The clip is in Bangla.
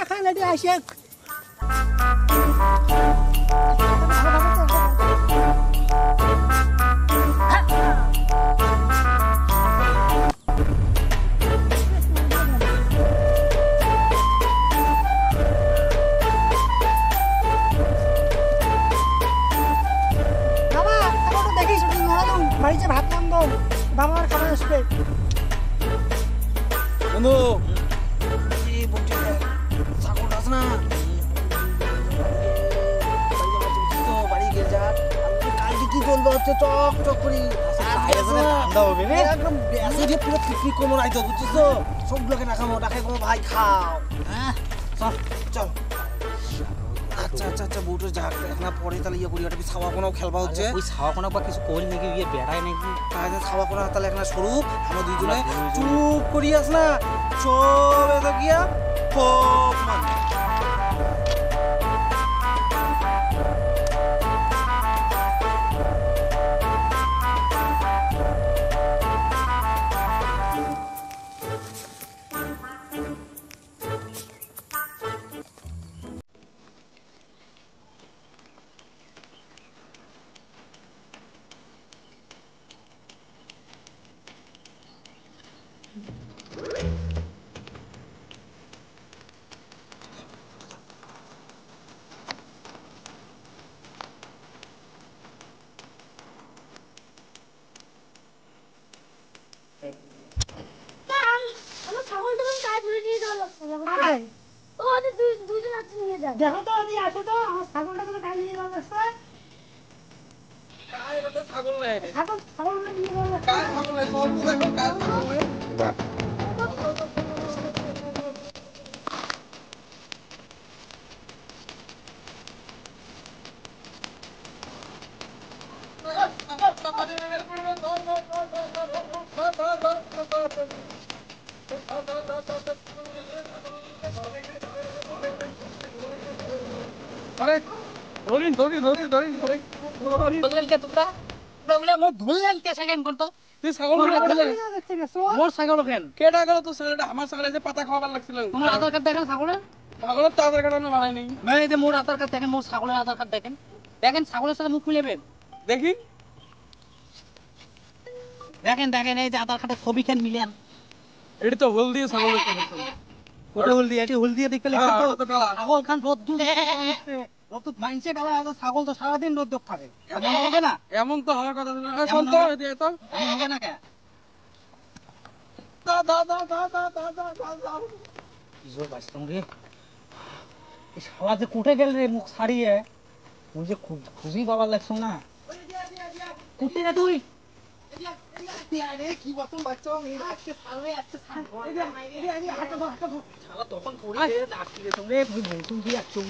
খান এটি আসে বাড়িতে ভাত নাম দাও বাবার খাবার আসবে বন্ধু কি বলছিস ছাগল আস না বাড়ি গিয়ে যা কালকে কি করবো হচ্ছে চক চক করি ঠান্ডা হবে না একদম বেসে দিয়ে পুরো পিকনিক করবো নাই তো বুঝছিস তো সবগুলোকে না খাবো ডাকাই বলো ভাই খাও হ্যাঁ চল চল আচ্ছা আচ্ছা আচ্ছা বউটা যাক না পরে তাহলে ইয়ে করি ওটা ছাওয়া কোনো খেলবা হচ্ছে ওই ছাওয়া কোনো বা কিছু করি নাকি ইয়ে বেড়ায় নাকি তাহলে ছাওয়া কোনো তাহলে একটা স্বরূপ আমরা দুইজনে চুপ করিয়াস না সব এত গিয়া খুব মানে দেখো তো আমি আসো তো আমার ছাগলটা তো কাল নিয়ে যাওয়া লাগছে ছাগল নিয়ে যাওয়া লাগছে দেখি দেখেন দেখেন এই যে আধার কার্ডের ছবি খান মিলেন এটা তো হলদি ছাগল ওটা হলদি এটি হলদি দেখতে লিখছে তো ছাগল খান রোদ রোদ মাইনসে গেল ছাগল তো সারাদিন রোদ থাকে এমন হবে না এমন তো হওয়ার কথা না শোন তো এতো এমন হবে না কে দা দা দা দা দা দা দা দা কি জোর বাঁচতাম রে এই শালা যে কোটে গেল রে মুখ ছাড়িয়ে ওই যে খুঁজি বাবার লাগছ না কোটে না তুই কি বসন বাচ্চা আজকে ছাড়বে আজকে তখন পড়ে ডাকছি রে তুমি বলছুন কি আসছো